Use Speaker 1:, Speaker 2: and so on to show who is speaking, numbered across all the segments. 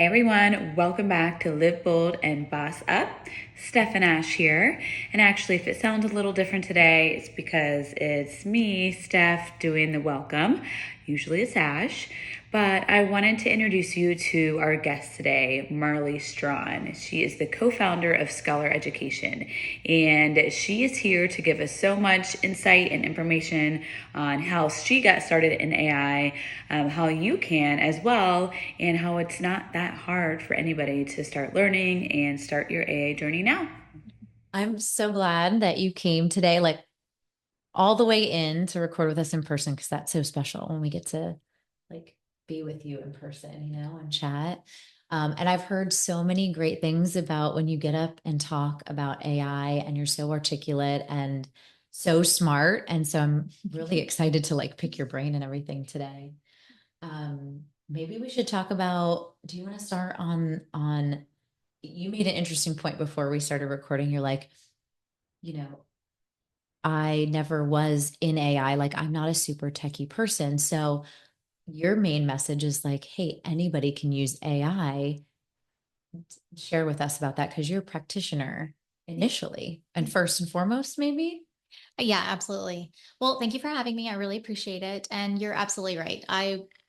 Speaker 1: Hey everyone, welcome back to Live Bold and Boss Up. Steph Ash here. And actually, if it sounds a little different today, it's because it's me, Steph, doing the welcome. Usually it's Ash. But I wanted to introduce you to our guest today, Marlee Strawn. She is the co-founder of Scholar Education, and she is here to give us so much insight and information on how she got started in AI, how you can as well, and how it's not that hard for anybody to start learning and start your AI journey now.
Speaker 2: I'm so glad that you came today, like all the way in to record with us in person, because that's so special when we get to like be with you in person, and chat. And I've heard so many great things about when you get up and talk about AI, and you're so articulate and so smart. And so I'm really excited to like pick your brain and everything today. Maybe we should talk about, do you want to start on you made an interesting point before we started recording. You're like, you know, I never was in AI. Like, I'm not a super techie person. So, your main message is like, hey, anybody can use AI. Share with us about that because you're a practitioner initially and first and foremost, maybe.
Speaker 3: Yeah, absolutely. Well, thank you for having me. I really appreciate it. And you're absolutely right.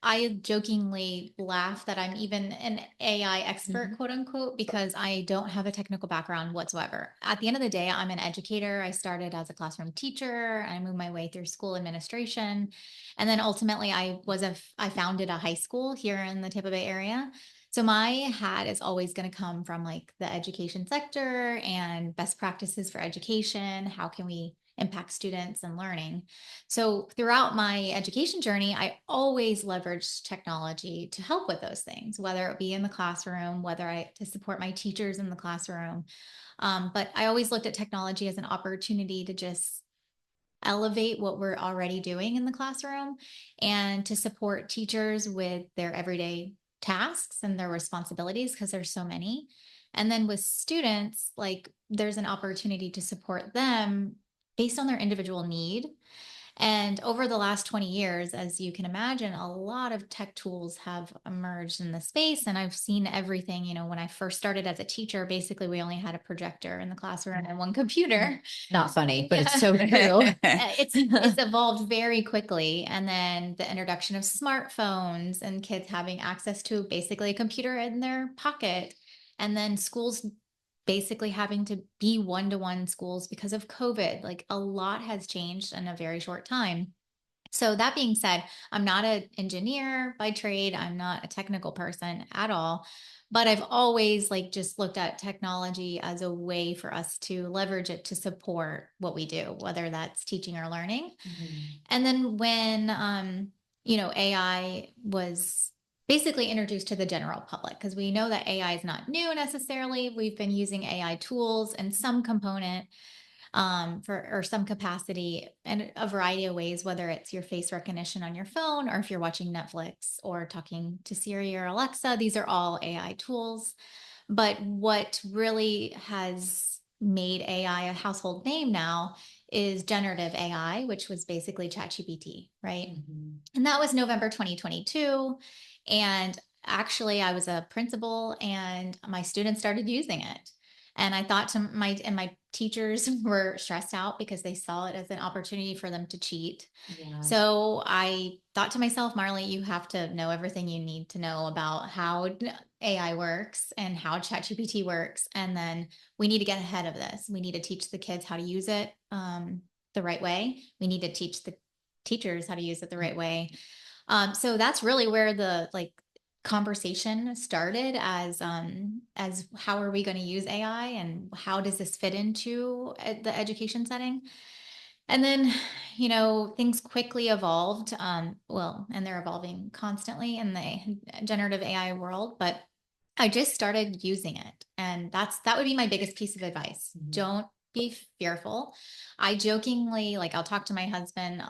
Speaker 3: I jokingly laugh that I'm even an AI expert,
Speaker 2: Mhm.
Speaker 3: quote unquote, because I don't have a technical background whatsoever. At the end of the day, I'm an educator. I started as a classroom teacher. I moved my way through school administration. And then ultimately I founded a high school here in the Tampa Bay area. So my hat is always going to come from like the education sector and best practices for education. How can we impact students and learning? So throughout my education journey, I always leveraged technology to help with those things, whether it be in the classroom, to support my teachers in the classroom. But I always looked at technology as an opportunity to just elevate what we're already doing in the classroom and to support teachers with their everyday tasks and their responsibilities because there's so many. And then with students, like there's an opportunity to support them based on their individual need. And over the last 20 years, as you can imagine, a lot of tech tools have emerged in the space. And I've seen everything. When I first started as a teacher, basically we only had a projector in the classroom and one computer.
Speaker 2: Not funny, but it's
Speaker 3: Yeah.
Speaker 2: so true.
Speaker 3: It's evolved very quickly. And then the introduction of smartphones and kids having access to basically a computer in their pocket. And then schools basically having to be one-to-one schools because of COVID. Like a lot has changed in a very short time. So that being said, I'm not an engineer by trade. I'm not a technical person at all, but I've always like just looked at technology as a way for us to leverage it to support what we do, whether that's teaching or learning.
Speaker 2: Mhm.
Speaker 3: And then when AI was basically introduced to the general public, because we know that AI is not new necessarily. We've been using AI tools and some component for or some capacity in a variety of ways, whether it's your face recognition on your phone or if you're watching Netflix or talking to Siri or Alexa. These are all AI tools. But what really has made AI a household name now is generative AI, which was basically ChatGPT, right?
Speaker 2: Mhm.
Speaker 3: And that was November 2022. And actually, I was a principal and my students started using it. And I thought my teachers were stressed out because they saw it as an opportunity for them to cheat.
Speaker 2: Yeah.
Speaker 3: So I thought to myself, Marlee, you have to know everything you need to know about how AI works and how ChatGPT works. And then we need to get ahead of this. We need to teach the kids how to use it the right way. We need to teach the teachers how to use it the right way. So that's really where the like conversation started as how are we going to use AI and how does this fit into the education setting? And then, things quickly evolved. Well, and they're evolving constantly in the generative AI world, but I just started using it. And that would be my biggest piece of advice.
Speaker 2: Mhm.
Speaker 3: Don't be fearful. I jokingly, like I'll talk to my husband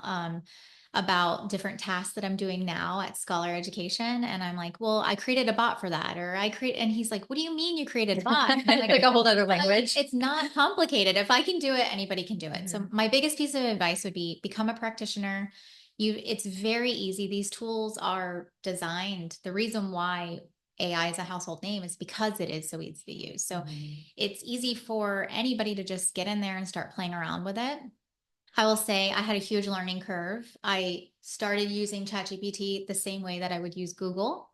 Speaker 3: about different tasks that I'm doing now at Scholar Education. And I'm like, well, I created a bot for that. And he's like, what do you mean you created a bot? I'm like,
Speaker 2: Like a whole other language.
Speaker 3: it's not complicated. If I can do it, anybody can do it. So
Speaker 2: Mhm.
Speaker 3: my biggest piece of advice would be become a practitioner. It's very easy. These tools are designed. The reason why AI is a household name is because it is so easy to use. So it's easy for anybody to just get in there and start playing around with it. I will say I had a huge learning curve. I started using ChatGPT the same way that I would use Google.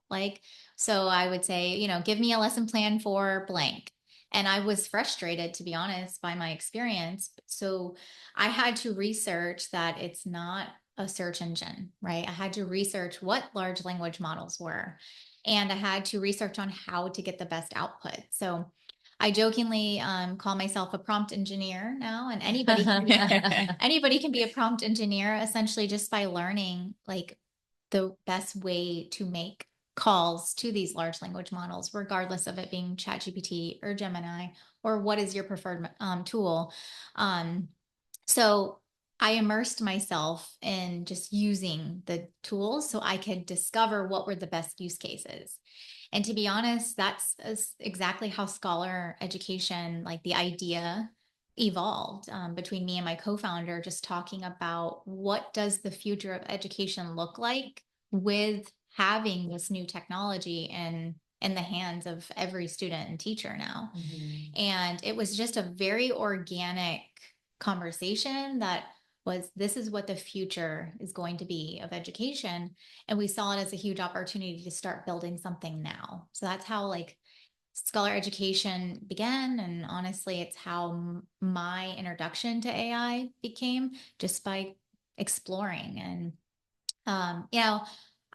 Speaker 3: So I would say, give me a lesson plan for blank. And I was frustrated, to be honest, by my experience. So I had to research that it's not a search engine, right? I had to research what large language models were, and I had to research on how to get the best output. So I jokingly call myself a prompt engineer now, and anybody can be a prompt engineer, essentially just by learning the best way to make calls to these large language models, regardless of it being ChatGPT or Gemini or what is your preferred tool. So I immersed myself in just using the tools so I could discover what were the best use cases. And to be honest, that's exactly how scholar education, the idea evolved between me and my co-founder, just talking about what does the future of education look like with having this new technology in the hands of every student and teacher now. And it was just a very organic conversation that this is what the future is going to be of education. And we saw it as a huge opportunity to start building something now. So that's how scholar education began. And honestly, it's how my introduction to AI became, just by exploring. And,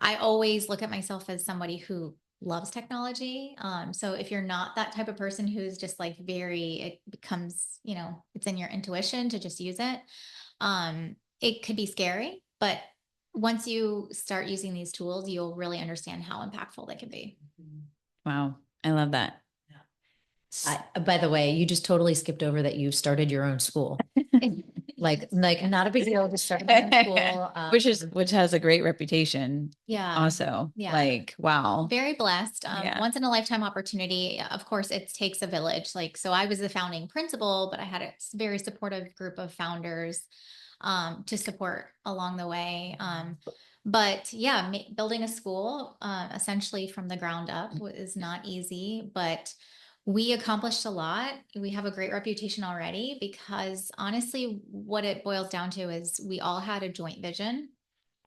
Speaker 3: I always look at myself as somebody who loves technology. So if you're not that type of person who's just it becomes, it's in your intuition to just use it. It could be scary, but once you start using these tools, you'll really understand how impactful they can be.
Speaker 1: Wow. I love that.
Speaker 2: By the way, you just totally skipped over that you started your own school. Not a big deal to start your own school.
Speaker 1: Which has a great reputation.
Speaker 3: Yeah.
Speaker 1: Also,
Speaker 3: yeah.
Speaker 1: Wow.
Speaker 3: Very blessed. Once in a lifetime opportunity. Of course, it takes a village. So I was the founding principal, but I had a very supportive group of founders to support along the way. But yeah, building a school essentially from the ground up is not easy, but we accomplished a lot. We have a great reputation already because honestly, what it boils down to is we all had a joint vision,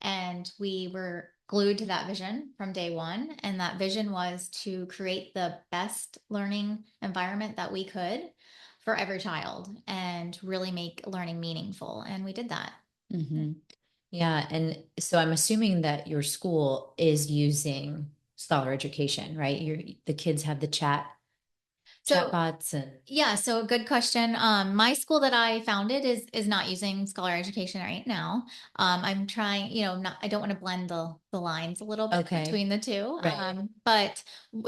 Speaker 3: and we were glued to that vision from day one. And that vision was to create the best learning environment that we could for every child and really make learning meaningful. And we did that.
Speaker 2: Yeah. And so I'm assuming that your school is using scholar education, right? The kids have the chatbots and
Speaker 3: so a good question. My school that I founded is not using scholar education right now. I'm trying, I don't want to blend the lines a little bit between the two.
Speaker 2: Right.
Speaker 3: But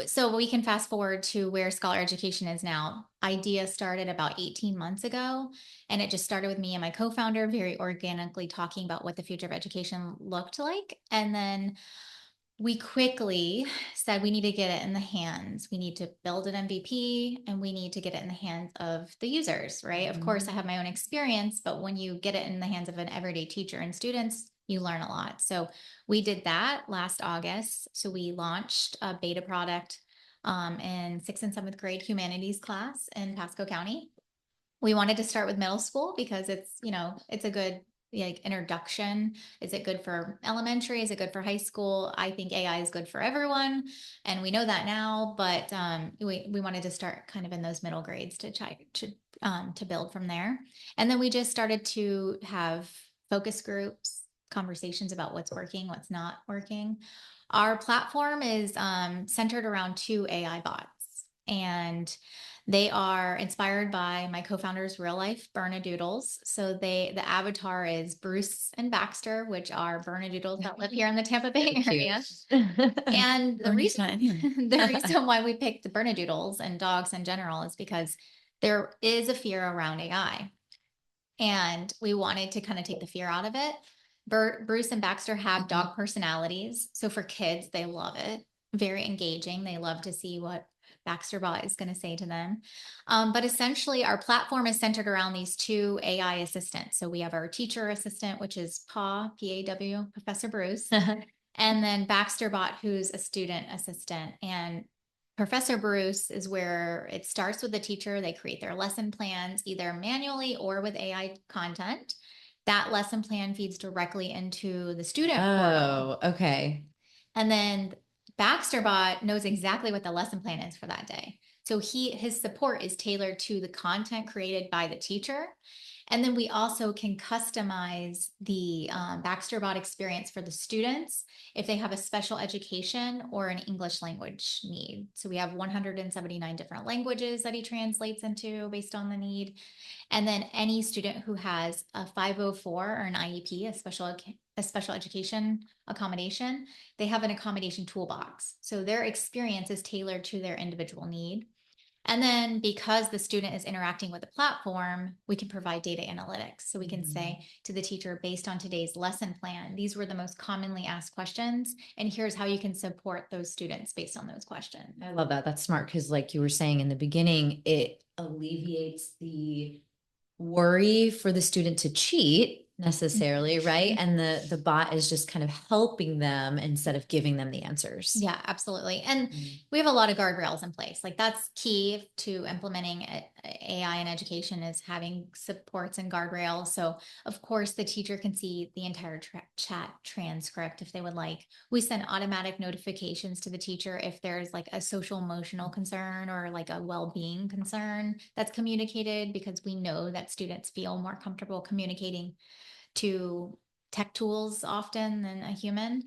Speaker 3: so we can fast forward to where scholar education is now. Idea started about 18 months ago, and it just started with me and my co-founder very organically talking about what the future of education looked like. And then we quickly said we need to get it in the hands. We need to build an MVP, and we need to get it in the hands of the users, right? Of course, I have my own experience, but when you get it in the hands of an everyday teacher and students, you learn a lot. So we did that last August. So we launched a beta product in 6th and 7th grade humanities class in Pasco County. We wanted to start with middle school because it's a good introduction. Is it good for elementary? Is it good for high school? I think AI is good for everyone, and we know that now, but we wanted to start kind of in those middle grades to try to build from there. And then we just started to have focus groups, conversations about what's working, what's not working. Our platform is centered around 2 AI bots, and they are inspired by my co-founder's real life Bernedoodles. So the avatar is Bruce and Baxter, which are Bernedoodles that live here in the Tampa Bay area. And the reason why we picked the Bernedoodles and dogs in general is because there is a fear around AI, and we wanted to kind of take the fear out of it. Bruce and Baxter have dog personalities. So for kids, they love it. Very engaging. They love to see what Baxterbot is going to say to them. But essentially, our platform is centered around these 2 AI assistants. So we have our teacher assistant, which is P-A-W, Professor Bruce, and then Baxterbot, who's a student assistant. And Professor Bruce is where it starts with the teacher. They create their lesson plans either manually or with AI content. That lesson plan feeds directly into the student portal.
Speaker 2: Oh, okay.
Speaker 3: And then BaxterBot knows exactly what the lesson plan is for that day. So his support is tailored to the content created by the teacher. And then we also can customize the BaxterBot experience for the students if they have a special education or an English language need. So we have 179 different languages that he translates into based on the need. And then any student who has a 504 or an IEP, a special education accommodation, they have an accommodation toolbox. So their experience is tailored to their individual need. And then because the student is interacting with the platform, we can provide data analytics. So we can say to the teacher, based on today's lesson plan, these were the most commonly asked questions. And here's how you can support those students based on those questions.
Speaker 2: I love that. That's smart. Cause like you were saying in the beginning, it alleviates the worry for the student to cheat necessarily, right? And the bot is just kind of helping them instead of giving them the answers.
Speaker 3: Yeah, absolutely. And we have a lot of guardrails in place. Like that's key to implementing AI in education is having supports and guardrails. So of course the teacher can see the entire chat transcript if they would like. We send automatic notifications to the teacher if there's like a social emotional concern or like a well-being concern that's communicated, because we know that students feel more comfortable communicating to tech tools often than a human.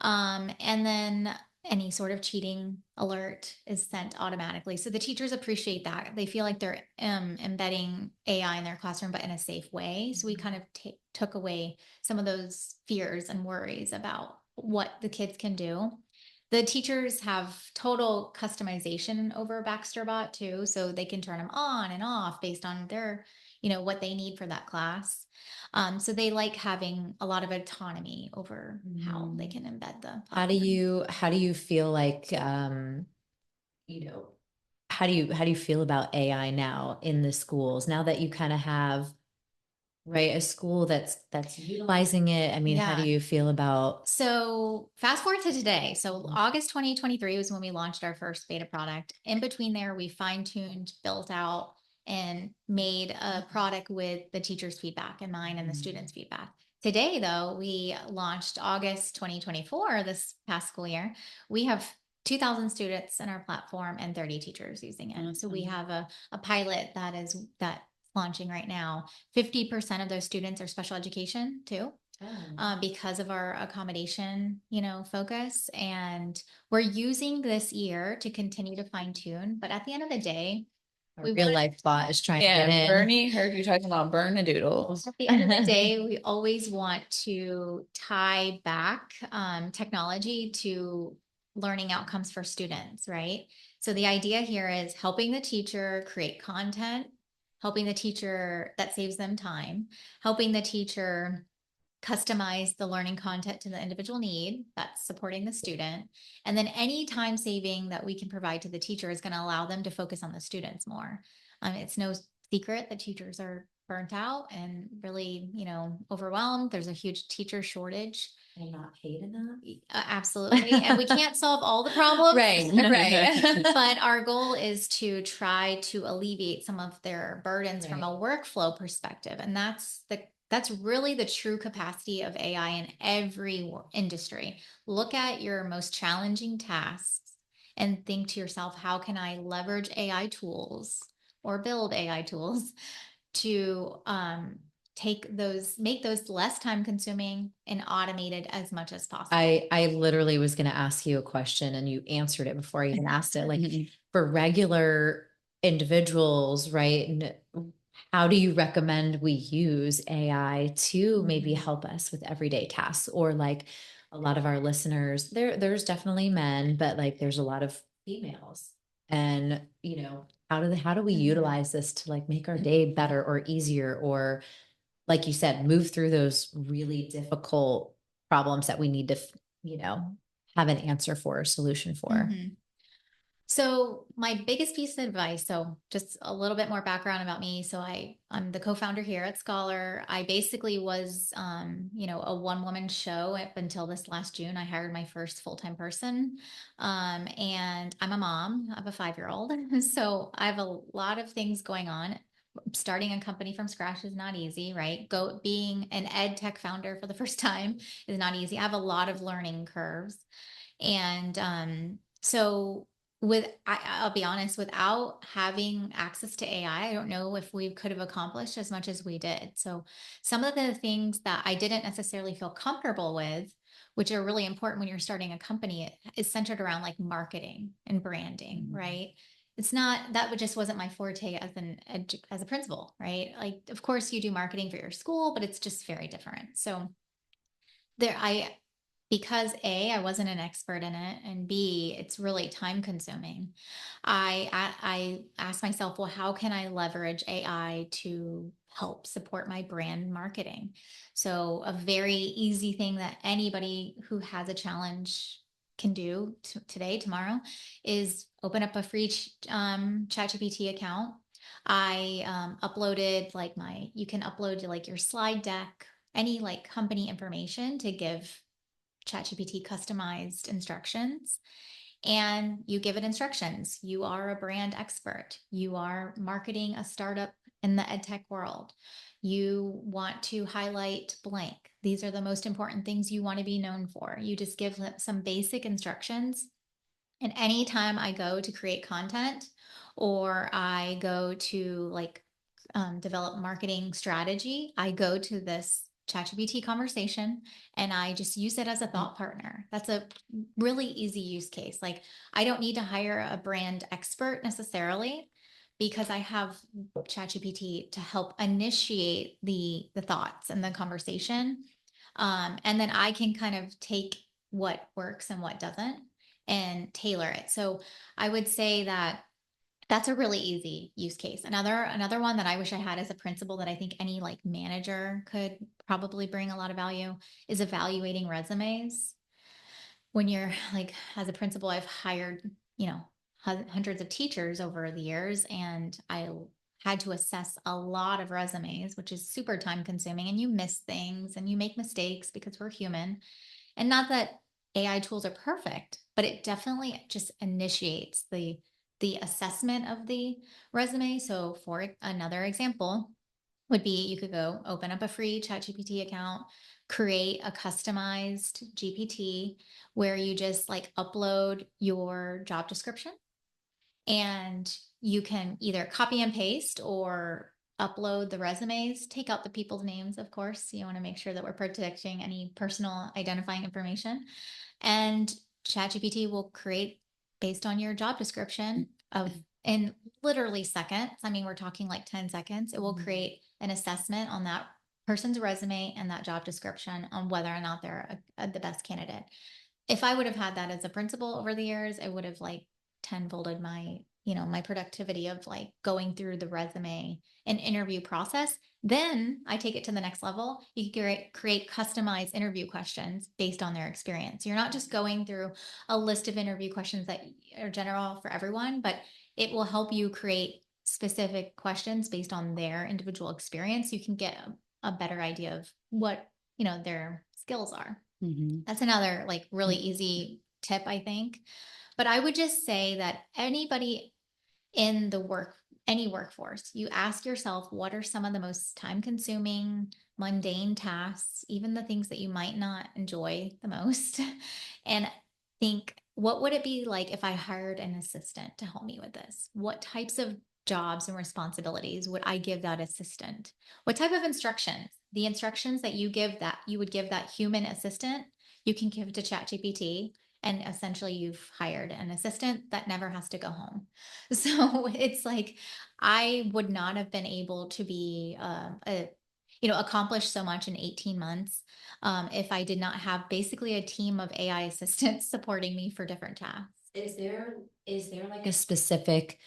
Speaker 3: And then any sort of cheating alert is sent automatically. So the teachers appreciate that. They feel like they're embedding AI in their classroom, but in a safe way. So we kind of took away some of those fears and worries about what the kids can do. The teachers have total customization over BaxterBot too, so they can turn them on and off based on their, what they need for that class. So they like having a lot of autonomy over how they can embed the platform.
Speaker 2: How do you feel like, how do you feel about AI now in the schools now that you kind of have, right, a school that's utilizing it? I mean, how do you feel about?
Speaker 3: So fast forward to today. So August 2023 was when we launched our first beta product. In between there, we fine-tuned, built out, and made a product with the teacher's feedback in mind and the students' feedback. Today, though, we launched August 2024, this past school year. We have 2,000 students in our platform and 30 teachers using it. So we have a pilot that launching right now. 50% of those students are special education too. Because of our accommodation, focus. And we're using this year to continue to fine tune. But at the end of the day,
Speaker 2: real life bot is trying to get in.
Speaker 4: Bernie heard you talking about burn a doodles.
Speaker 3: At the end of the day, we always want to tie back technology to learning outcomes for students, right? So the idea here is helping the teacher create content, helping the teacher that saves them time, helping the teacher customize the learning content to the individual need that's supporting the student. And then any time saving that we can provide to the teacher is going to allow them to focus on the students more. It's no secret that teachers are burnt out and really, overwhelmed. There's a huge teacher shortage.
Speaker 2: And not paid enough.
Speaker 3: Absolutely. And we can't solve all the problems.
Speaker 2: Right.
Speaker 3: But our goal is to try to alleviate some of their burdens from a workflow perspective. And that's really the true capacity of AI in every industry. Look at your most challenging tasks and think to yourself, how can I leverage AI tools or build AI tools to make those less time consuming and automated as much as possible.
Speaker 2: I literally was going to ask you a question and you answered it before I even asked it. Like for regular individuals, right? And how do you recommend we use AI to maybe help us with everyday tasks? Or like a lot of our listeners, there's definitely men, but like there's a lot of females. And how do we utilize this to like make our day better or easier, or like you said, move through those really difficult problems that we need to, have an answer for, a solution for.
Speaker 3: So my biggest piece of advice, so just a little bit more background about me. So I'm the co-founder here at Scholar. I basically was, a one-woman show up until this last June. I hired my first full-time person. And I'm a mom. I have a 5-year-old. So I have a lot of things going on. Starting a company from scratch is not easy, right? Being an ed tech founder for the first time is not easy. I have a lot of learning curves. And so I'll be honest, without having access to AI, I don't know if we could have accomplished as much as we did. So some of the things that I didn't necessarily feel comfortable with, which are really important when you're starting a company, is centered around like marketing and branding, right? It's not that just wasn't my forte as a principal, right? Like, of course you do marketing for your school, but it's just very different. So because I wasn't an expert in it, and B, it's really time consuming. I asked myself, well, how can I leverage AI to help support my brand marketing? So a very easy thing that anybody who has a challenge can do today, tomorrow, is open up a free ChatGPT account. I uploaded you can upload like your slide deck, any like company information to give ChatGPT customized instructions, and you give it instructions. You are a brand expert. You are marketing a startup in the edtech world. You want to highlight blank. These are the most important things you want to be known for. You just give them some basic instructions. And anytime I go to create content, or I go to develop marketing strategy, I go to this ChatGPT conversation and I just use it as a thought partner. That's a really easy use case. Like, I don't need to hire a brand expert necessarily, because I have ChatGPT to help initiate the thoughts and the conversation. And then I can kind of take what works and what doesn't and tailor it. So I would say that that's a really easy use case. Another one that I wish I had as a principal, that I think any like manager could probably bring a lot of value, is evaluating resumes. When you're like, as a principal, I've hired, hundreds of teachers over the years, and I had to assess a lot of resumes, which is super time consuming, and you miss things and you make mistakes because we're human. And not that AI tools are perfect, but it definitely just initiates the assessment of the resume. So for another example would be, you could go open up a free ChatGPT account, create a customized GPT where you just like upload your job description, and you can either copy and paste or upload the resumes, take out the people's names, of course. You want to make sure that we're protecting any personal identifying information. And ChatGPT will create, based on your job description, in literally seconds. I mean, we're talking like 10 seconds. It will create an assessment on that person's resume and that job description on whether or not they're the best candidate. If I would have had that as a principal over the years, it would have like tenfolded my productivity of like going through the resume and interview process. Then I take it to the next level. You can create customized interview questions based on their experience. You're not just going through a list of interview questions that are general for everyone, but it will help you create specific questions based on their individual experience. You can get a better idea of what, their skills are.
Speaker 2: Mm-hmm.
Speaker 3: That's another like really easy tip, I think. But I would just say that anybody in any workforce, you ask yourself, what are some of the most time consuming, mundane tasks, even the things that you might not enjoy the most, and think, what would it be like if I hired an assistant to help me with this? What types of jobs and responsibilities would I give that assistant? What type of instructions? The instructions that you would give that human assistant, you can give to ChatGPT, and essentially you've hired an assistant that never has to go home. So it's like, I would not have been able to be accomplish so much in 18 months if I did not have basically a team of AI assistants supporting me for different tasks.
Speaker 2: Is there like a specific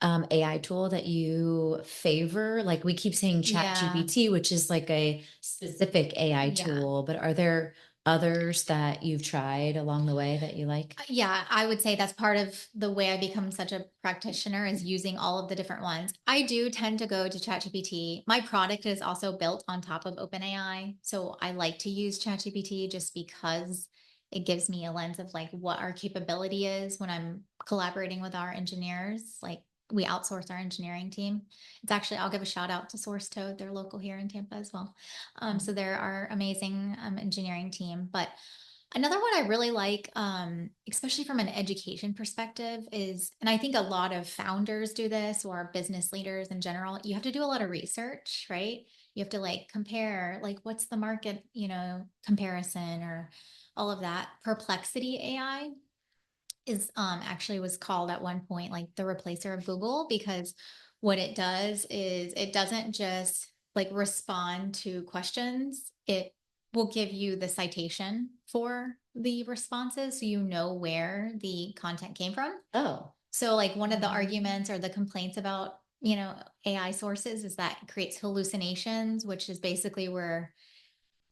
Speaker 2: AI tool that you favor? Like, we keep saying
Speaker 3: Yeah.
Speaker 2: ChatGPT, which is like a specific AI
Speaker 3: Yeah.
Speaker 2: tool, but are there others that you've tried along the way that you like?
Speaker 3: Yeah, I would say that's part of the way I become such a practitioner is using all of the different ones. I do tend to go to ChatGPT. My product is also built on top of OpenAI. So I like to use ChatGPT just because it gives me a lens of like what our capability is when I'm collaborating with our engineers. Like we outsource our engineering team. It's actually, I'll give a shout out to Source Code. They're local here in Tampa as well. So they're our amazing engineering team. But another one I really like, especially from an education perspective is, and I think a lot of founders do this or business leaders in general, you have to do a lot of research, right? You have to like compare, like what's the market, comparison or all of that. Perplexity AI is actually was called at one point like the replacer of Google because what it does is it doesn't just like respond to questions. It will give you the citation for the responses so you know where the content came from.
Speaker 2: Oh,
Speaker 3: So like one of the arguments or the complaints about, AI sources is that it creates hallucinations, which is basically where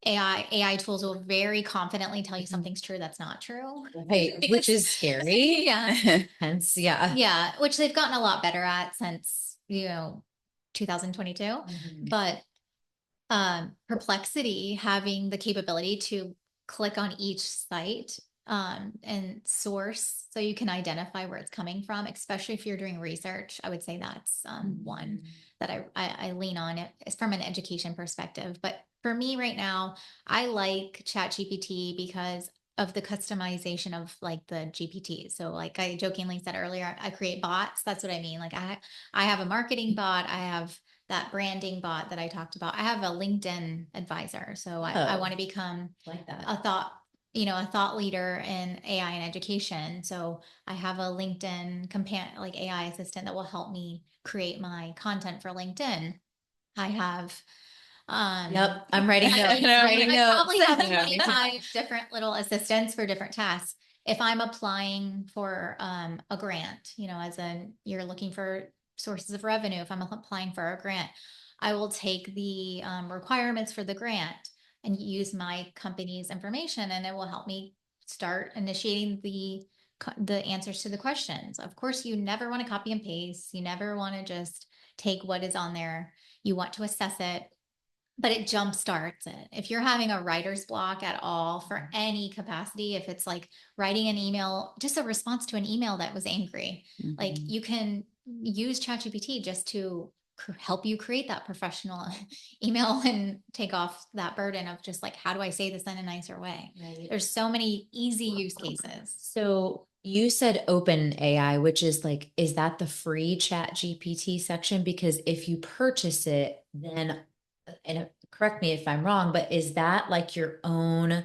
Speaker 3: AI tools will very confidently tell you something's true that's not true.
Speaker 2: right. Which is scary.
Speaker 3: Yeah.
Speaker 2: Hence, yeah.
Speaker 3: Yeah, which they've gotten a lot better at since, 2022.
Speaker 2: Mhm.
Speaker 3: But Perplexity having the capability to click on each site and source so you can identify where it's coming from, especially if you're doing research. I would say that's one that I lean on it. It's from an education perspective. But for me right now, I like ChatGPT because of the customization of like the GPT. So like I jokingly said earlier, I create bots. That's what I mean. Like I have a marketing bot. I have that branding bot that I talked about. I have a LinkedIn advisor. So I
Speaker 2: Oh.
Speaker 3: want to become
Speaker 2: Like that.
Speaker 3: a thought leader in AI and education. So I have a LinkedIn like AI assistant that will help me create my content for LinkedIn. I have
Speaker 2: Yep. I'm writing notes. Writing
Speaker 3: I
Speaker 2: notes.
Speaker 3: probably have
Speaker 4: Yeah.
Speaker 3: 25 different little assistants for different tasks. If I'm applying for a grant, you're looking for sources of revenue. If I'm applying for a grant, I will take the requirements for the grant and use my company's information, and it will help me start initiating the answers to the questions. Of course, you never want to copy and paste. You never want to just take what is on there. You want to assess it, but it jump starts it. If you're having a writer's block at all for any capacity, if it's like writing an email, just a response to an email that was angry, like you can use ChatGPT just to help you create that professional email and take off that burden of just like, how do I say this in a nicer way?
Speaker 2: Right.
Speaker 3: There's so many easy use cases.
Speaker 2: So you said open AI, which is like, is that the free chat GPT section? Because if you purchase it, then, and correct me if I'm wrong, but is that like your own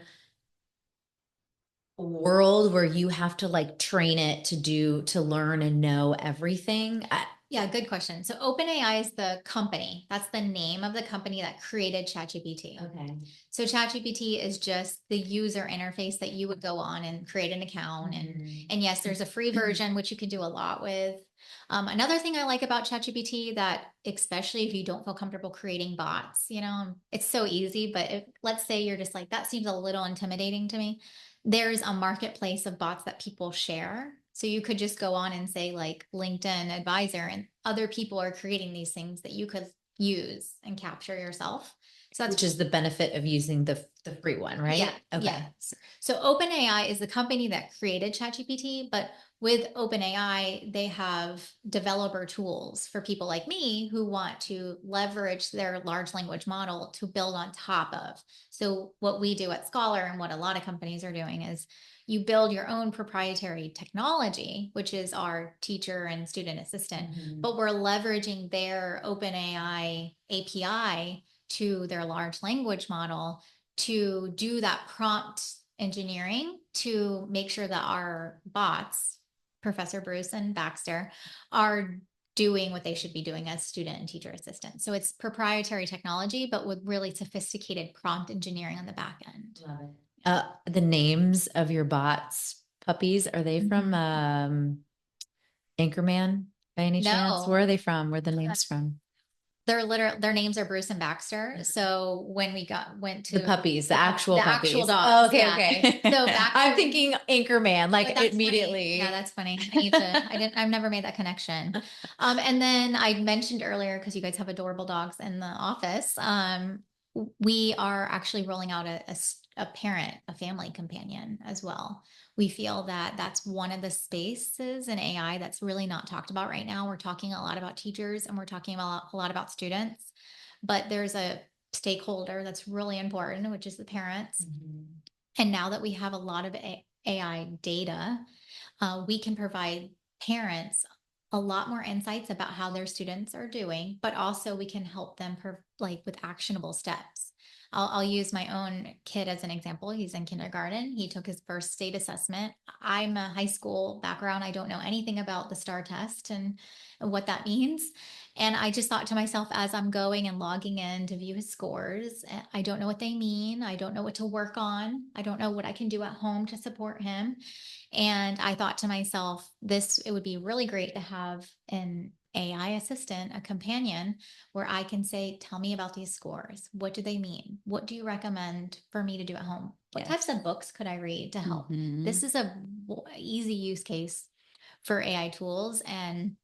Speaker 2: world where you have to like train it to learn and know everything?
Speaker 3: Yeah, good question. So OpenAI is the company. That's the name of the company that created ChatGPT.
Speaker 2: Okay.
Speaker 3: So ChatGPT is just the user interface that you would go on and create an account. And yes, there's a free version, which you can do a lot with. Another thing I like about ChatGPT that, especially if you don't feel comfortable creating bots, it's so easy, but let's say you're just like, that seems a little intimidating to me. There's a marketplace of bots that people share. So you could just go on and say like LinkedIn advisor, and other people are creating these things that you could use and capture yourself. So that's
Speaker 2: which is the benefit of using the free one, right?
Speaker 3: Yeah.
Speaker 2: Okay.
Speaker 3: Yes. So OpenAI is the company that created ChatGPT, but with OpenAI, they have developer tools for people like me who want to leverage their large language model to build on top of. So what we do at Scholar and what a lot of companies are doing is you build your own proprietary technology, which is our teacher and student assistant, but we're leveraging their OpenAI API to their large language model to do that prompt engineering to make sure that our bots, Professor Bruce and Baxter, are doing what they should be doing as student and teacher assistants. So it's proprietary technology, but with really sophisticated prompt engineering on the back end.
Speaker 2: Love it. The names of your bots, puppies, are they from Anchorman by any chance?
Speaker 3: No.
Speaker 2: Where are they from? Where are the names from?
Speaker 3: their names are Bruce and Baxter. So when we went to
Speaker 2: The puppies, the actual puppies.
Speaker 3: actual dogs.
Speaker 2: Oh, okay,
Speaker 3: yeah.
Speaker 2: okay.
Speaker 3: So
Speaker 2: I'm thinking Anchorman,
Speaker 3: but
Speaker 2: like
Speaker 3: that's
Speaker 2: immediately.
Speaker 3: funny. Yeah, that's funny. I've never made that connection. And then I mentioned earlier, because you guys have adorable dogs in the office, we are actually rolling out a parent, a family companion as well. We feel that that's one of the spaces in AI that's really not talked about right now. We're talking a lot about teachers and we're talking about a lot about students, but there's a stakeholder that's really important, which is the parents.
Speaker 2: Mhm.
Speaker 3: And now that we have a lot of AI data, we can provide parents a lot more insights about how their students are doing, but also we can help them with actionable steps. I'll use my own kid as an example. He's in kindergarten. He took his first state assessment. I'm a high school background. I don't know anything about the STAR test and what that means. And I just thought to myself, as I'm going and logging in to view his scores, I don't know what they mean. I don't know what to work on. I don't know what I can do at home to support him. And I thought to myself, it would be really great to have an AI assistant, a companion, where I can say, tell me about these scores. What do they mean? What do you recommend for me to do at home? What
Speaker 2: Yes.
Speaker 3: types of books could I read to help?
Speaker 4: Mhm.
Speaker 3: This is a easy use case for AI tools, and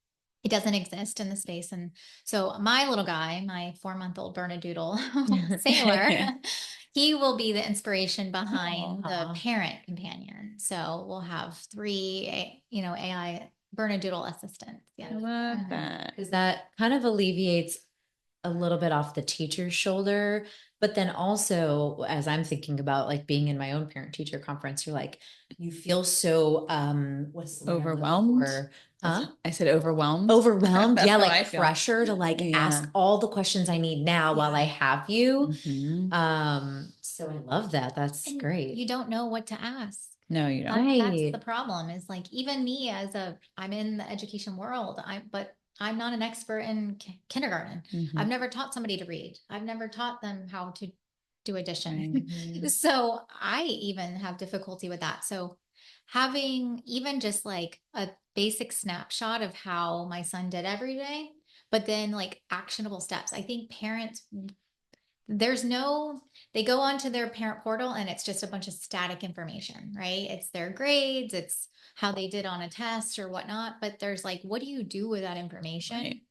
Speaker 3: it doesn't exist in the space. And so my little guy, my 4-month-old Bernedoodle sailor, he will be the inspiration behind the parent companion. So we'll have 3, AI Bernedoodle assistants.
Speaker 4: I
Speaker 3: Yeah.
Speaker 4: love
Speaker 3: Mhm.
Speaker 4: that.
Speaker 2: Because that kind of alleviates a little bit off the teacher's shoulder. But then also, as I'm thinking about like being in my own parent teacher conference, you're like, you feel so, what's the word I'm looking
Speaker 4: Overwhelmed?
Speaker 2: for? Huh?
Speaker 4: I said overwhelmed.
Speaker 2: Overwhelmed.
Speaker 4: That's
Speaker 2: Yeah.
Speaker 4: how I
Speaker 2: Like
Speaker 4: feel.
Speaker 2: pressure to like ask
Speaker 4: Yeah.
Speaker 2: all the questions I need now while I have you.
Speaker 4: Mhm.
Speaker 2: So I love that. That's
Speaker 3: And
Speaker 2: great.
Speaker 3: you don't know what to ask.
Speaker 4: No, you don't.
Speaker 3: That's the
Speaker 2: Right.
Speaker 3: problem, is like, even me I'm in the education world, but I'm not an expert in kindergarten.
Speaker 4: Mhm.
Speaker 3: I've never taught somebody to read. I've never taught them how to do addition.
Speaker 2: Mhm.
Speaker 3: So I even have difficulty with that. So having even just like a basic snapshot of how my son did every day, but then like actionable steps. I think parents, they go onto their parent portal and it's just a bunch of static information, right? It's their grades, it's how they did on a test or whatnot. But there's like, what do you do with that information?
Speaker 4: Right.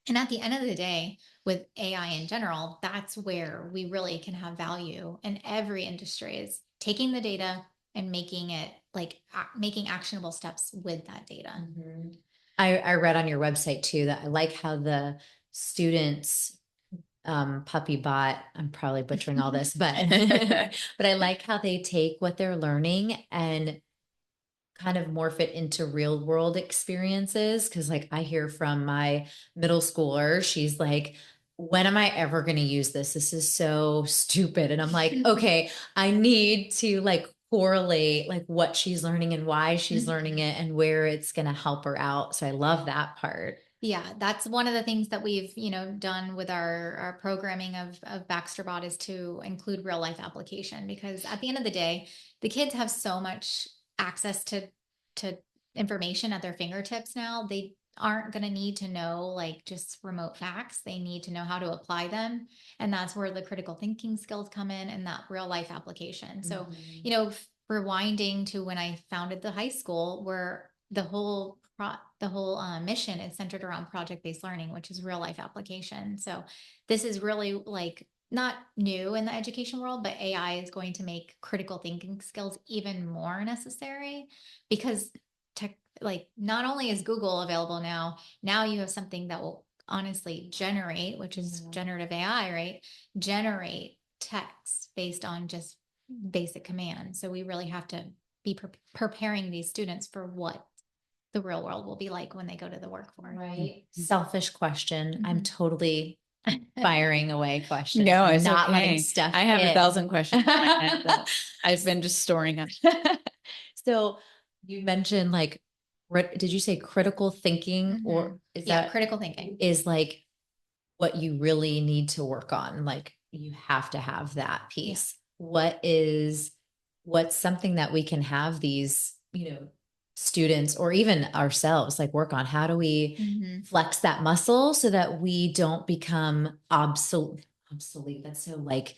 Speaker 3: And at the end of the day, with AI in general, that's where we really can have value. And every industry is taking the data and making it making actionable steps with that data.
Speaker 2: Mhm. I read on your website too that I like how the students puppy bot, I'm probably butchering all this, but but I like how they take what they're learning and kind of morph it into real world experiences. Cause like I hear from my middle schooler, she's like, when am I ever going to use this? This is so stupid. And I'm like, okay, I need to like correlate like what she's learning and why she's learning it and where it's going to help her out. So I love that part.
Speaker 3: Yeah, that's one of the things that we've, done with our programming of Baxterbot, is to include real life application, because at the end of the day, the kids have so much access to information at their fingertips now. They aren't going to need to know like just remote facts. They need to know how to apply them. And that's where the critical thinking skills come in, and that real life application. So, rewinding to when I founded the high school, where the whole mission is centered around project-based learning, which is real life application. So this is really like not new in the education world, but AI is going to make critical thinking skills even more necessary, because not only is Google available now you have something that will honestly generate, which is generative AI, right? Generate text based on just basic commands. So we really have to be preparing these students for what the real world will be like when they go to the workforce.
Speaker 2: Right. Selfish question. I'm
Speaker 3: Mhm.
Speaker 2: totally firing away questions.
Speaker 4: No,
Speaker 2: I'm
Speaker 4: it's
Speaker 2: not letting
Speaker 4: okay.
Speaker 2: stuff
Speaker 4: I have
Speaker 2: in.
Speaker 4: 1,000 questions in my head that I've been just storing up.
Speaker 2: So you mentioned like, did you say critical thinking, or is that
Speaker 3: critical thinking
Speaker 2: is like what you really need to work on? Like you have to have that piece. What's something that we can have these, students or even ourselves like work on? How do we flex that muscle so that we don't become obsolete? That's so like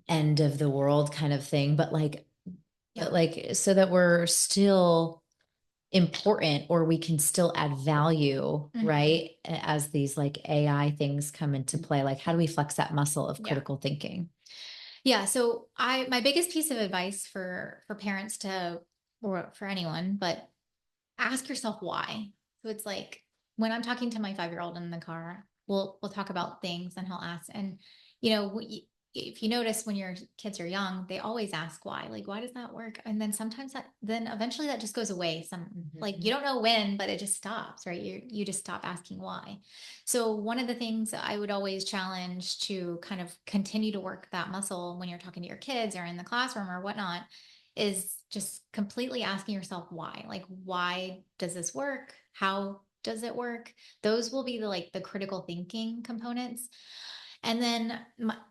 Speaker 2: end of the world kind of thing, but like, so that we're still important or we can still add value, right? As these like AI things come into play, like how do we flex that muscle of critical thinking?
Speaker 3: Yeah. So my biggest piece of advice for parents or for anyone, but ask yourself why. So it's like when I'm talking to my 5-year-old in the car, we'll talk about things and he'll ask, and if you notice when your kids are young, they always ask why, like, why does that work? And then sometimes then eventually that just goes away. Like you don't know when, but it just stops, right? You just stop asking why. So one of the things I would always challenge to kind of continue to work that muscle when you're talking to your kids or in the classroom or whatnot is just completely asking yourself why. Like, why does this work? How does it work? Those will be the critical thinking components. And then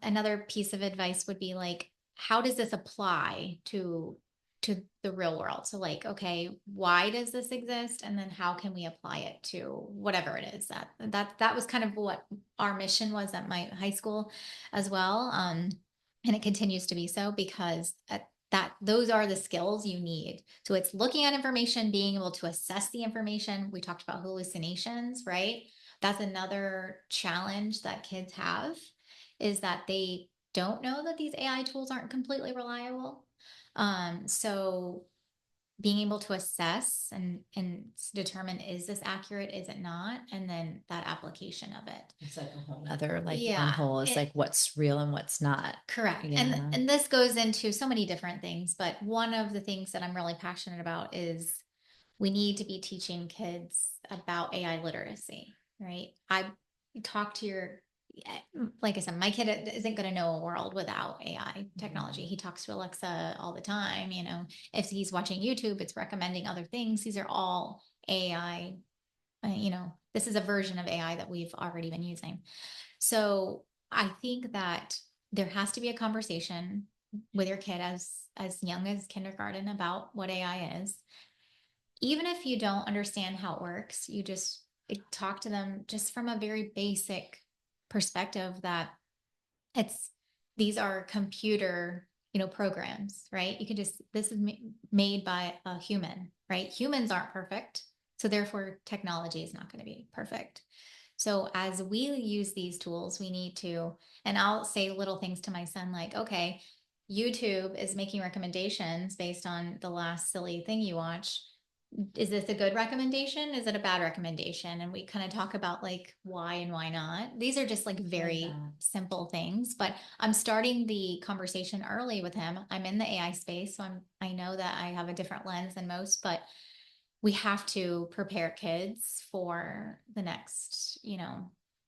Speaker 3: another piece of advice would be like, how does this apply to the real world? So like, okay, why does this exist? And then how can we apply it to whatever it is that was kind of what our mission was at my high school as well. And it continues to be so because those are the skills you need. So it's looking at information, being able to assess the information. We talked about hallucinations, right? That's another challenge that kids have, is that they don't know that these AI tools aren't completely reliable. So being able to assess and determine, is this accurate, is it not, and then that application of it.
Speaker 2: It's like a whole other wormhole is like what's real and what's not.
Speaker 3: Correct. And this goes into so many different things, but one of the things that I'm really passionate about is we need to be teaching kids about AI literacy, right? I talk to like I said, my kid isn't going to know a world without AI technology. He talks to Alexa all the time. If he's watching YouTube, it's recommending other things. These are all AI. This is a version of AI that we've already been using. So I think that there has to be a conversation with your kid as young as kindergarten about what AI is. Even if you don't understand how it works, you just talk to them just from a very basic perspective that these are computer, programs, right? This is made by a human, right? Humans aren't perfect. So therefore technology is not going to be perfect. So as we use these tools, we need to, and I'll say little things to my son, like, okay, YouTube is making recommendations based on the last silly thing you watched. Is this a good recommendation? Is it a bad recommendation? And we kind of talk about like why and why not. These are just like very simple things, but I'm starting the conversation early with him. I'm in the AI space, so I know that I have a different lens than most, but we have to prepare kids for the next,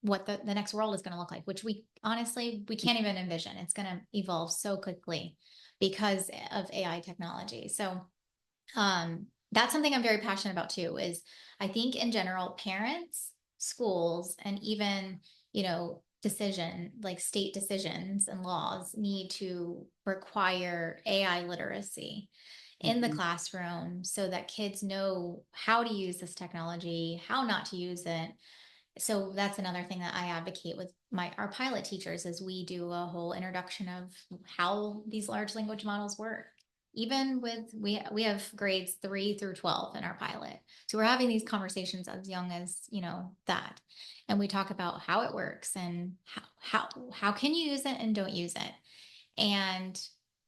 Speaker 3: what the next world is going to look like, which we can't even envision. It's going to evolve so quickly because of AI technology. So, that's something I'm very passionate about too, is I think in general, parents, schools, and even, state decisions and laws need to require AI literacy in the classroom so that kids know how to use this technology, how not to use it. So that's another thing that I advocate with our pilot teachers, is we do a whole introduction of how these large language models work. Even with, we have grades 3 through 12 in our pilot. So we're having these conversations as young as, that. And we talk about how it works and how can you use it and don't use it. And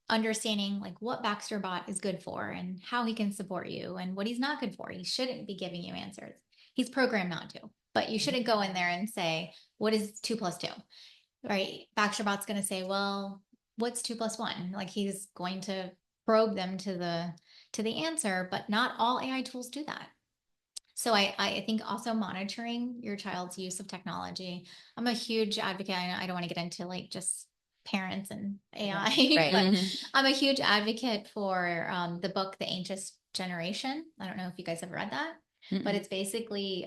Speaker 3: understanding like what Baxter Bot is good for and how he can support you and what he's not good for. He shouldn't be giving you answers. He's programmed not to, but you shouldn't go in there and say, what is 2 + 2? Right? Baxter Bot's going to say, well, what's 2 + 1? Like he's going to probe them to the answer, but not all AI tools do that. So I think also monitoring your child's use of technology. I'm a huge advocate. I don't want to get into like just parents and AI,
Speaker 2: right.
Speaker 3: but I'm a huge advocate for the book, The Anxious Generation. I don't know if you guys have read that, but it's basically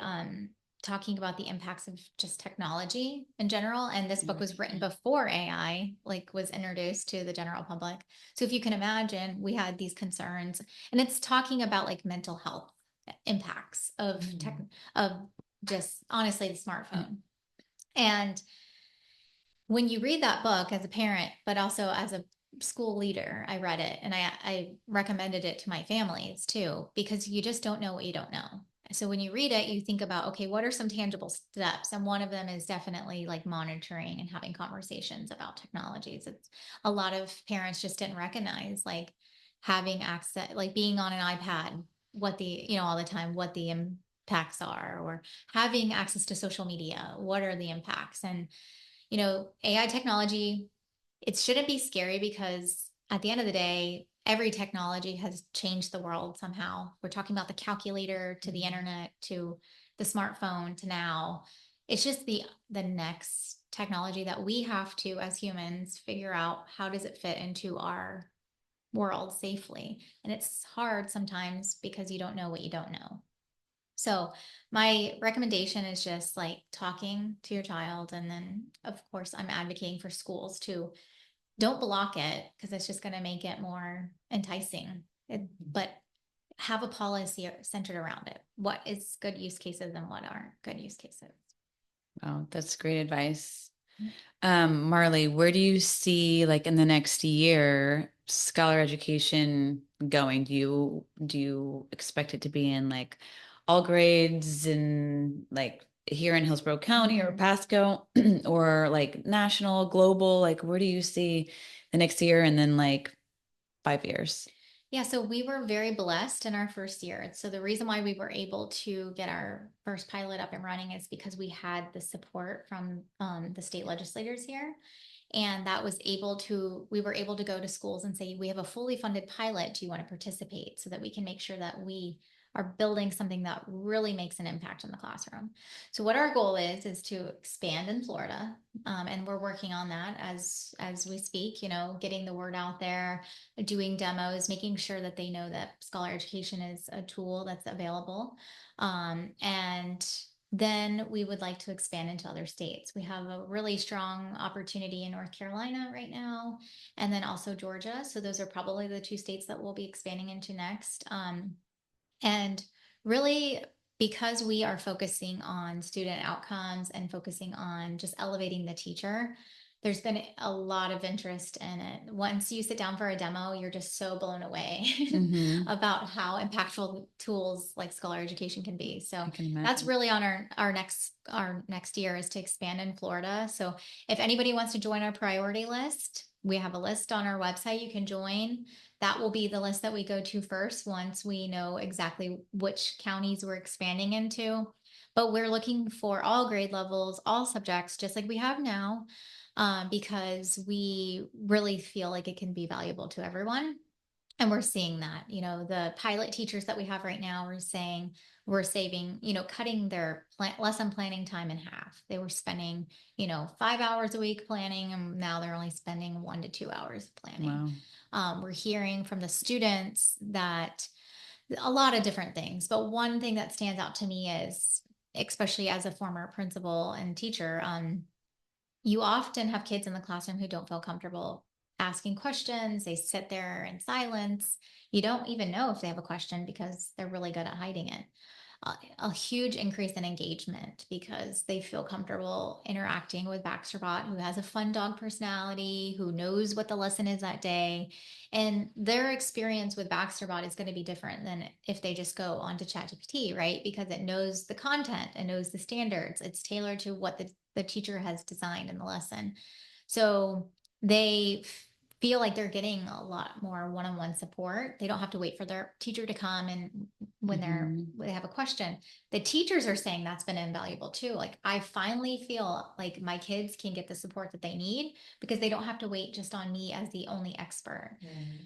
Speaker 3: talking about the impacts of just technology in general. And this book was written before AI like was introduced to the general public. So if you can imagine, we had these concerns, and it's talking about like mental health impacts of tech, of just honestly the smartphone. And when you read that book as a parent, but also as a school leader, I read it and I recommended it to my families too, because you just don't know what you don't know. So when you read it, you think about, okay, what are some tangible steps? And one of them is definitely like monitoring and having conversations about technologies. It's a lot of parents just didn't recognize like having access, like being on an iPad, what the, all the time, what the impacts are, or having access to social media, what are the impacts? And AI technology, it shouldn't be scary because at the end of the day, every technology has changed the world somehow. We're talking about the calculator to the internet to the smartphone to now. It's just the next technology that we have to, as humans, figure out how does it fit into our world safely. And it's hard sometimes because you don't know what you don't know. So my recommendation is just like talking to your child. And then of course I'm advocating for schools to don't block it because it's just going to make it more enticing, but have a policy centered around it. What is good use cases and what aren't good use cases?
Speaker 4: Wow, that's great advice. Marlee, where do you see like in the next year scholar education going? Do you expect it to be in like all grades and like here in Hillsborough County or Pasco or like national, global? Like where do you see the next year and then like 5 years?
Speaker 3: Yeah, so we were very blessed in our first year. So the reason why we were able to get our first pilot up and running is because we had the support from the state legislators here. And we were able to go to schools and say, we have a fully funded pilot. Do you want to participate? So that we can make sure that we are building something that really makes an impact in the classroom. So what our goal is to expand in Florida. And we're working on that as we speak, getting the word out there, doing demos, making sure that they know that scholar education is a tool that's available. And then we would like to expand into other states. We have a really strong opportunity in North Carolina right now, and then also Georgia. So those are probably the 2 states that we'll be expanding into next. And really, because we are focusing on student outcomes and focusing on just elevating the teacher, there's been a lot of interest in it. Once you sit down for a demo, you're just so blown away about how impactful tools like scholar education can be. So that's really on our next year is to expand in Florida. So if anybody wants to join our priority list, we have a list on our website you can join. That will be the list that we go to first once we know exactly which counties we're expanding into. But we're looking for all grade levels, all subjects, just like we have now, because we really feel like it can be valuable to everyone. And we're seeing that, the pilot teachers that we have right now are saying we're saving, cutting their lesson planning time in half. They were spending, 5 hours a week planning, and now they're only spending 1 to 2 hours planning. Wow. We're hearing from the students that a lot of different things, but one thing that stands out to me is, especially as a former principal and teacher, you often have kids in the classroom who don't feel comfortable asking questions. They sit there in silence. You don't even know if they have a question because they're really good at hiding it. A huge increase in engagement because they feel comfortable interacting with Baxterbot, who has a fun dog personality, who knows what the lesson is that day. And their experience with Baxterbot is going to be different than if they just go onto ChatGPT, right? Because it knows the content, it knows the standards. It's tailored to what the teacher has designed in the lesson. So they feel like they're getting a lot more one-on-one support. They don't have to wait for their teacher to come and when they have a question. The teachers are saying that's been invaluable too. Like, I finally feel like my kids can get the support that they need because they don't have to wait just on me as the only expert.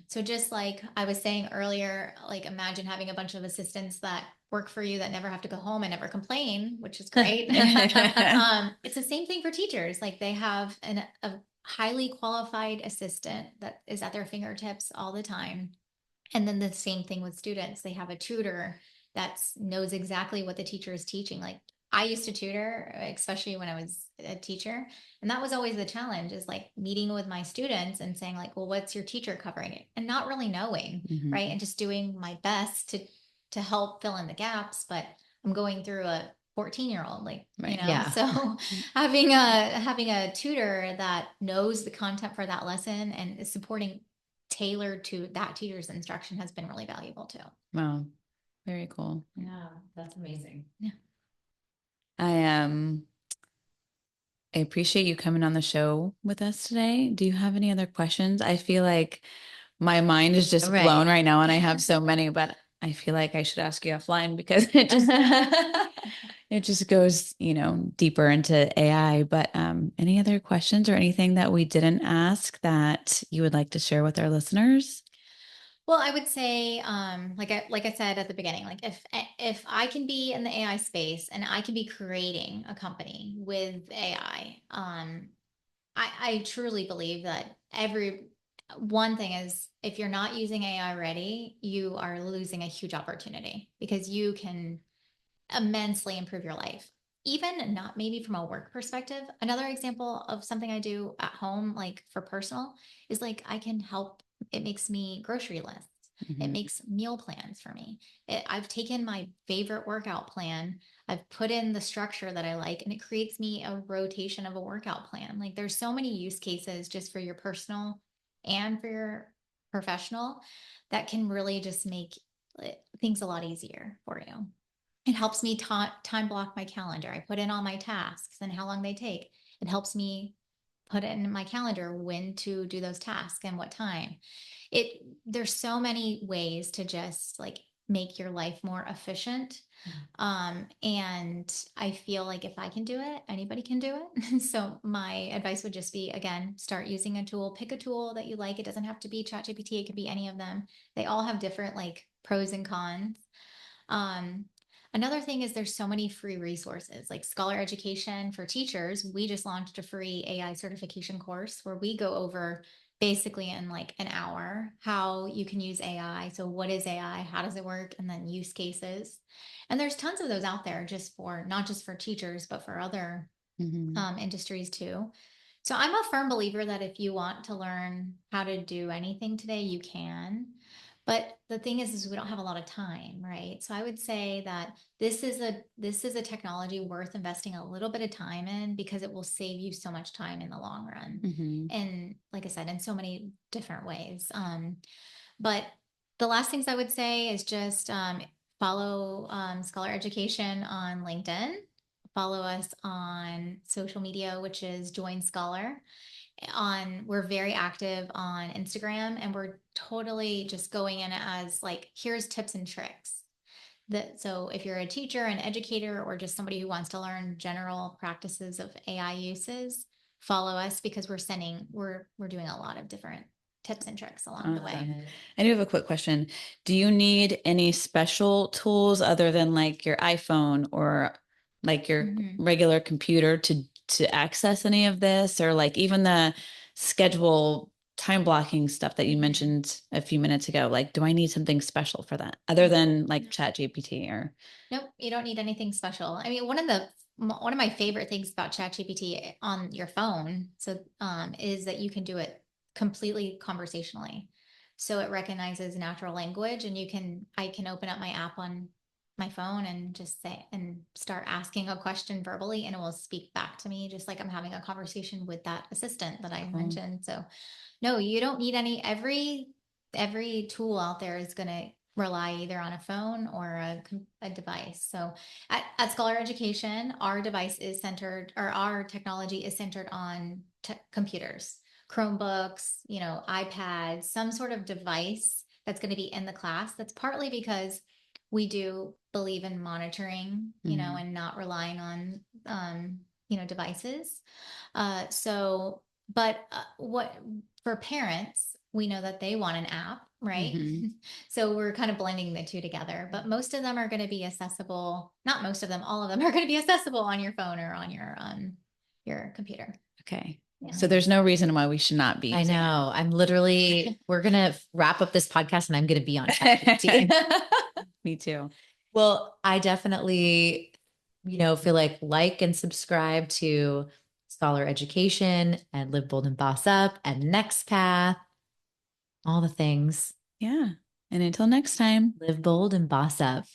Speaker 3: So just like I was saying earlier, like imagine having a bunch of assistants that work for you that never have to go home and never complain, which is great. It's the same thing for teachers. Like they have a highly qualified assistant that is at their fingertips all the time. And then the same thing with students. They have a tutor that knows exactly what the teacher is teaching. Like, I used to tutor, especially when I was a teacher. And that was always the challenge, is like meeting with my students and saying like, well, what's your teacher covering it? And not really knowing,
Speaker 4: Mhm.
Speaker 3: right? And just doing my best to help fill in the gaps. But I'm going through a 14-year-old, like,
Speaker 4: Right.
Speaker 2: Yeah.
Speaker 3: so having a tutor that knows the content for that lesson and is supporting tailored to that teacher's instruction has been really valuable too.
Speaker 4: Wow. Very cool.
Speaker 2: Yeah, that's amazing.
Speaker 4: I I appreciate you coming on the show with us today. Do you have any other questions? I feel like my mind is just
Speaker 2: Right.
Speaker 4: blown right now and I have so many, but I feel like I should ask you offline because it just goes, deeper into AI. But any other questions or anything that we didn't ask that you would like to share with our listeners?
Speaker 3: Well, I would say, like I said at the beginning, like if I can be in the AI space and I can be creating a company with AI, I truly believe that one thing is, if you're not using AI ready, you are losing a huge opportunity, because you can immensely improve your life. Even not maybe from a work perspective. Another example of something I do at home, like for personal, is like I can help. It makes me grocery lists. It
Speaker 4: Mhm.
Speaker 3: makes meal plans for me. I've taken my favorite workout plan, I've put in the structure that I like, and it creates me a rotation of a workout plan. Like, there's so many use cases just for your personal and for your professional that can really just make things a lot easier for you. It helps me time block my calendar. I put in all my tasks and how long they take. It helps me put it in my calendar when to do those tasks and what time. There's so many ways to just like make your life more efficient. And I feel like if I can do it, anybody can do it. So my advice would just be, again, start using a tool. Pick a tool that you like. It doesn't have to be ChatGPT. It could be any of them. They all have different like pros and cons. Um, Another thing is, there's so many free resources like Scholar Education for teachers. We just launched a free AI certification course where we go over basically in like an hour how you can use AI. So what is AI? How does it work? And then use cases. And there's tons of those out there, just for not just for teachers, but for other
Speaker 4: Mhm.
Speaker 3: industries too. So I'm a firm believer that if you want to learn how to do anything today, you can. But the thing is we don't have a lot of time, right? So I would say that this is a technology worth investing a little bit of time in, because it will save you so much time in the long run.
Speaker 4: Mhm.
Speaker 3: And like I said, in so many different ways. But the last things I would say is just follow Scholar Education on LinkedIn. Follow us on social media, which is Join Scholar. We're very active on Instagram, and we're totally just going in as like, here's tips and tricks. So if you're a teacher, an educator, or just somebody who wants to learn general practices of AI uses, follow us, because we're doing a lot of different tips and tricks along the way.
Speaker 4: Awesome. I do have a quick question. Do you need any special tools other than like your iPhone or like your
Speaker 3: Mhm.
Speaker 4: regular computer to access any of this, or like even the schedule time blocking stuff that you
Speaker 3: Mhm.
Speaker 4: mentioned a few minutes ago? Like, do I need something special for that other than like ChatGPT or?
Speaker 3: Nope, you don't need anything special. I mean, one of my favorite things about ChatGPT on your phone, is that you can do it completely conversationally. So it recognizes natural language, and I can open up my app on my phone and just say and start asking a question verbally, and it will speak back to me just like I'm having a conversation with that assistant that I mentioned. So no, you don't need every tool out there is going to rely either on a phone or a device. So at Scholar Education, our technology is centered on computers, Chromebooks, iPads, some sort of device that's going to be in the class. That's partly because we do believe in monitoring,
Speaker 4: Mhm.
Speaker 3: and not relying on, devices. What for parents, we know that they want an app, right?
Speaker 4: Mhm.
Speaker 3: So we're kind of blending the two together, but most of them are going to be accessible. Not most of them, all of them are going to be accessible on your phone or on your computer.
Speaker 4: Okay.
Speaker 3: Yeah.
Speaker 4: So there's no reason why we should not be
Speaker 2: I
Speaker 4: using it.
Speaker 2: know. we're going to wrap up this podcast and I'm going to be on ChatGPT.
Speaker 4: Me too.
Speaker 2: Well, I definitely feel like and subscribe to Scholar Education and Live Bold and Boss Up and Next Path, all the things.
Speaker 4: Yeah. And until next time.
Speaker 2: Live bold and boss up.